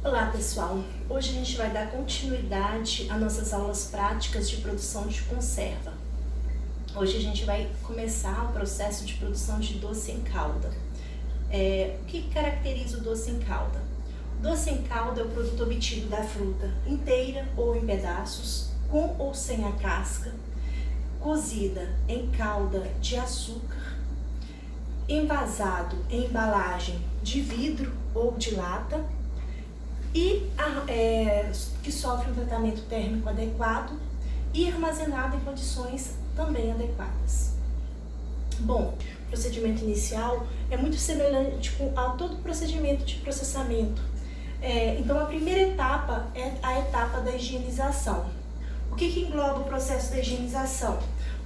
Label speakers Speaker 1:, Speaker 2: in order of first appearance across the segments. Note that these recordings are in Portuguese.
Speaker 1: Olá pessoal, hoje a gente vai dar continuidade às nossas aulas práticas de produção de conserva. Hoje a gente vai começar o processo de produção de doce em calda. O que caracteriza o doce em calda? O doce em calda é o produto obtido da fruta inteira ou em pedaços, com ou sem a casca, cozida em calda de açúcar, envasado em embalagem de vidro ou de lata, e que sofre um tratamento térmico adequado e armazenado em condições também adequadas. Bom, o procedimento inicial é muito semelhante a todo o procedimento de processamento. Então, a primeira etapa é a etapa da higienização. O que engloba o processo da higienização?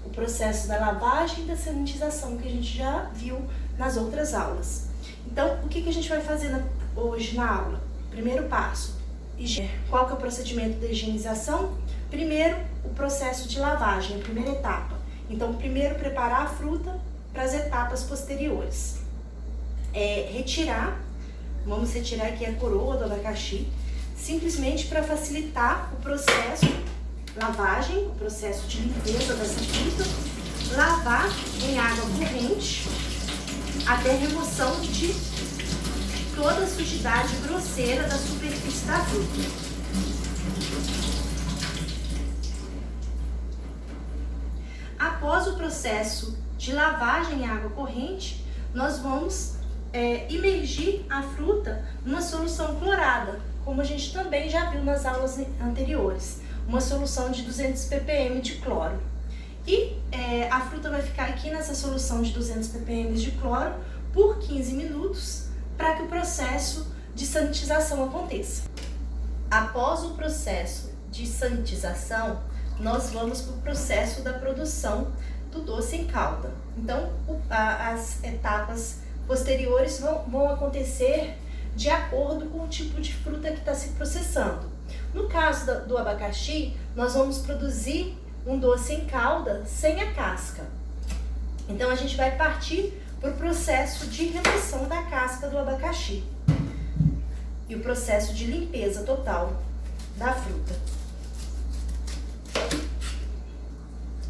Speaker 1: O processo da lavagem e da sanitização, que a gente já viu nas outras aulas. Então, o que a gente vai fazer hoje na aula? Primeiro passo, qual que é o procedimento de higienização? Primeiro, o processo de lavagem, a primeira etapa. Então, primeiro preparar a fruta para as etapas posteriores. Vamos retirar aqui a coroa do abacaxi, simplesmente para facilitar o processo, lavagem, o processo de limpeza dessa fruta, lavar em água corrente até remoção de toda a sujidade grosseira da superfície da fruta. Após o processo de lavagem em água corrente, nós vamos imergir a fruta numa solução clorada, como a gente também já viu nas aulas anteriores, uma solução de 200 ppm de cloro. E a fruta vai ficar aqui nessa solução de 200 ppm de cloro por 15 minutos, para que o processo de sanitização aconteça. Após o processo de sanitização, nós vamos para o processo da produção do doce em calda. Então, as etapas posteriores vão acontecer de acordo com o tipo de fruta que está se processando. No caso do abacaxi, nós vamos produzir um doce em calda sem a casca. Então, a gente vai partir para o processo de remoção da casca do abacaxi e o processo de limpeza total da fruta.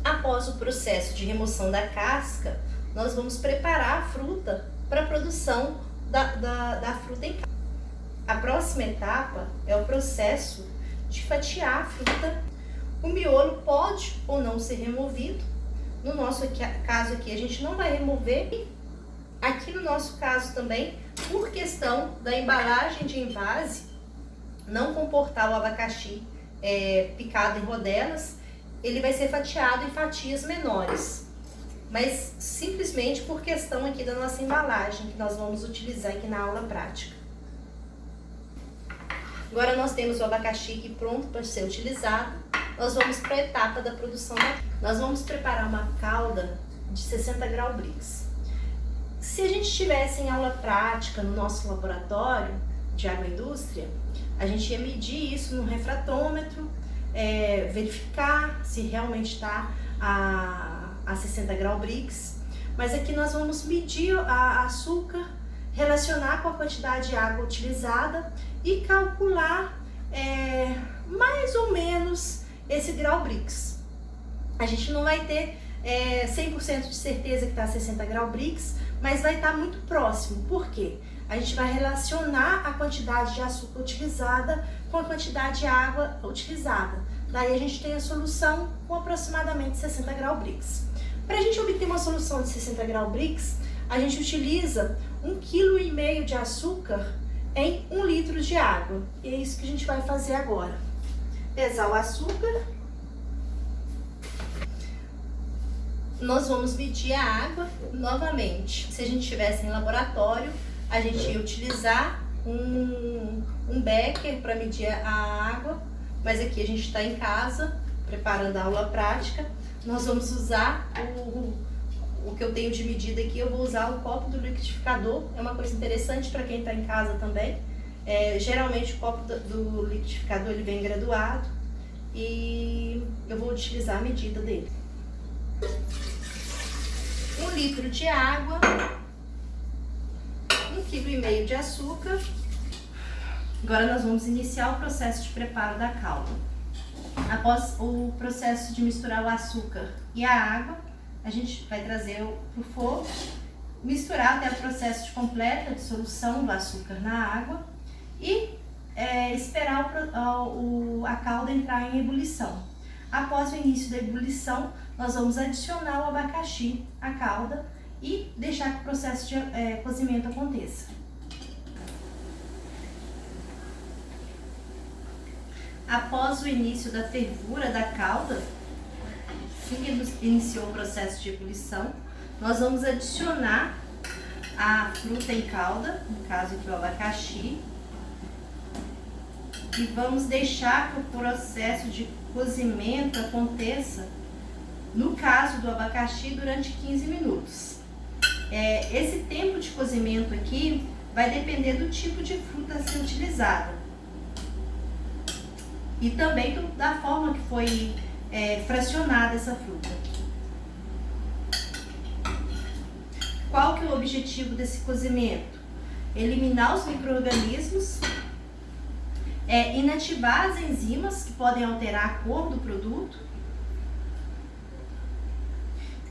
Speaker 1: Após o processo de remoção da casca, nós vamos preparar a fruta para a produção da fruta em calda. A próxima etapa é o processo de fatiar a fruta. O miolo pode ou não ser removido. No nosso caso aqui, a gente não vai remover. Aqui no nosso caso também, por questão da embalagem de envase não comportar o abacaxi picado em rodelas, ele vai ser fatiado em fatias menores. Mas simplesmente por questão aqui da nossa embalagem, que nós vamos utilizar aqui na aula prática. Agora nós temos o abacaxi aqui pronto para ser utilizado. Nós vamos para a etapa da produção. Nós vamos preparar uma calda de 60 graus Brix. Se a gente estivesse em aula prática no nosso laboratório de agroindústria, a gente ia medir isso no refratômetro, verificar se realmente está a 60 graus Brix. Mas aqui nós vamos medir a açúcar, relacionar com a quantidade de água utilizada e calcular mais ou menos esse grau Brix. A gente não vai ter 100% de certeza que está a 60 graus Brix, mas vai estar muito próximo. Por quê? A gente vai relacionar a quantidade de açúcar utilizada com a quantidade de água utilizada. Daí a gente tem a solução com aproximadamente 60 graus Brix. Para a gente obter uma solução de 60 graus Brix, a gente utiliza 1,5 kg de açúcar em 1 litro de água. E é isso que a gente vai fazer agora. Pesar o açúcar. Nós vamos medir a água novamente. Se a gente estivesse em laboratório, a gente ia utilizar um becker para medir a água, mas aqui a gente está em casa, preparando a aula prática. Nós vamos usar o que eu tenho de medida aqui, eu vou usar o copo do liquidificador. É uma coisa interessante para quem está em casa também. Geralmente o copo do liquidificador ele vem graduado e eu vou utilizar a medida dele. 1 litro de água, 1,5 kg de açúcar, Agora nós vamos iniciar o processo de preparo da calda. Após o processo de misturar o açúcar e a água, a gente vai trazer para o fogo, misturar até o processo de completa dissolução do açúcar na água e esperar a calda entrar em ebulição. Após o início da ebulição, nós vamos adicionar o abacaxi à calda e deixar que o processo de cozimento aconteça. Após o início da fervura da calda, assim que iniciou o processo de ebulição, nós vamos adicionar a fruta em calda, no caso aqui o abacaxi, e vamos deixar que o processo de cozimento aconteça, no caso do abacaxi, durante 15 minutos. Esse tempo de cozimento aqui vai depender do tipo de fruta a ser utilizada e também da forma que foi fracionada essa fruta. Qual que é o objetivo desse cozimento? Eliminar os micro-organismos, inativar as enzimas que podem alterar a cor do produto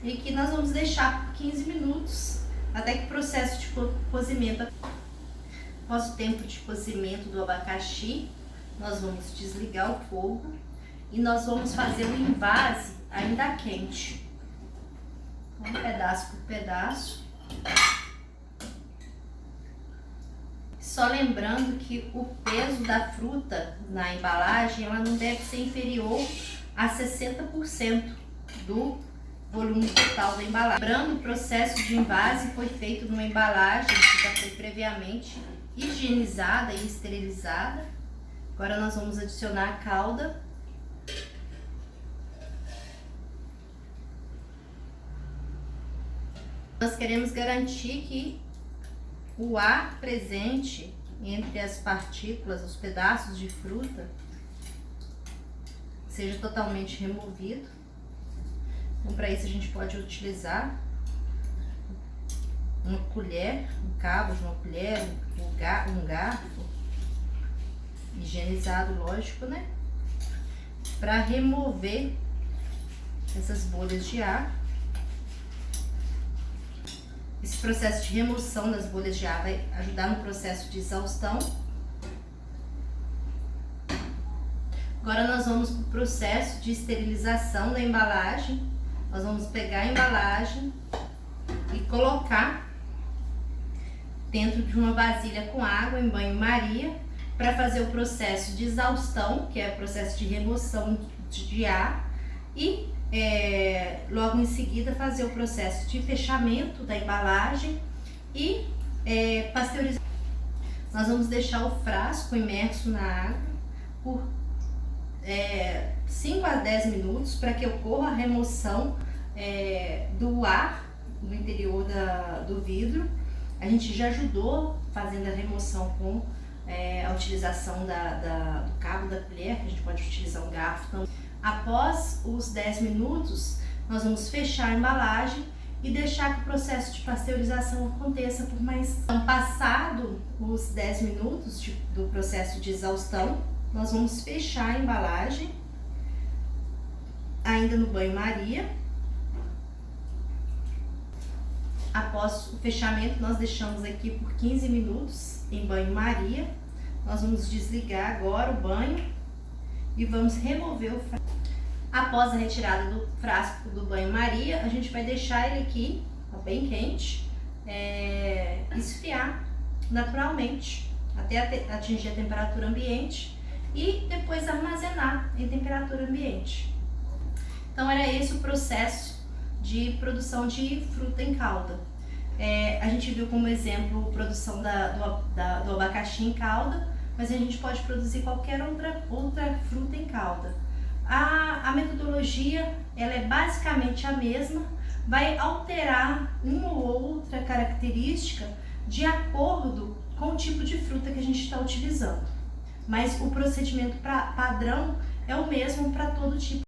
Speaker 1: e que nós vamos deixar por 15 minutos até que o processo de cozimento. Após o tempo de cozimento do abacaxi, nós vamos desligar o fogo e nós vamos fazer o invase ainda quente, um pedaço por pedaço. Só lembrando que o peso da fruta na embalagem ela não deve ser inferior a 60% do volume total da embalagem. Lembrando, o processo de invase foi feito numa embalagem que já foi previamente higienizada e esterilizada. Agora nós vamos adicionar a calda. Nós queremos garantir que o ar presente entre as partículas, os pedaços de fruta, seja totalmente removido. Então, para isso a gente pode utilizar uma colher, um cabo de uma colher, um garfo, higienizado, lógico, né? Para remover essas bolhas de ar. Esse processo de remoção das bolhas de ar vai ajudar no processo de exaustão. Agora nós vamos para o processo de esterilização da embalagem. Nós vamos pegar a embalagem e colocar dentro de uma vasilha com água em banho-maria para fazer o processo de exaustão, que é o processo de remoção de ar, e logo em seguida fazer o processo de fechamento da embalagem e pasteurização. Nós vamos deixar o frasco imerso na água por 5 a 10 minutos para que ocorra a remoção do ar no interior do vidro. A gente já ajudou fazendo a remoção com a utilização do cabo da colher, que a gente pode utilizar um garfo também. Após os 10 minutos, nós vamos fechar a embalagem e deixar que o processo de pasteurização aconteça por mais. Então, passado os 10 minutos do processo de exaustão, nós vamos fechar a embalagem, ainda no banho-maria. Após o fechamento, nós deixamos aqui por 15 minutos em banho-maria. Nós vamos desligar agora o banho e vamos remover o frasco. Após a retirada do frasco do banho-maria, a gente vai deixar ele aqui, bem quente, esfriar naturalmente até atingir a temperatura ambiente e depois armazenar em temperatura ambiente. Então era esse o processo de produção de fruta em calda. A gente viu como exemplo a produção do abacaxi em calda, mas a gente pode produzir qualquer outra fruta em calda. A metodologia ela é basicamente a mesma, vai alterar uma ou outra característica de acordo com o tipo de fruta que a gente está utilizando. Mas o procedimento padrão é o mesmo para todo tipo.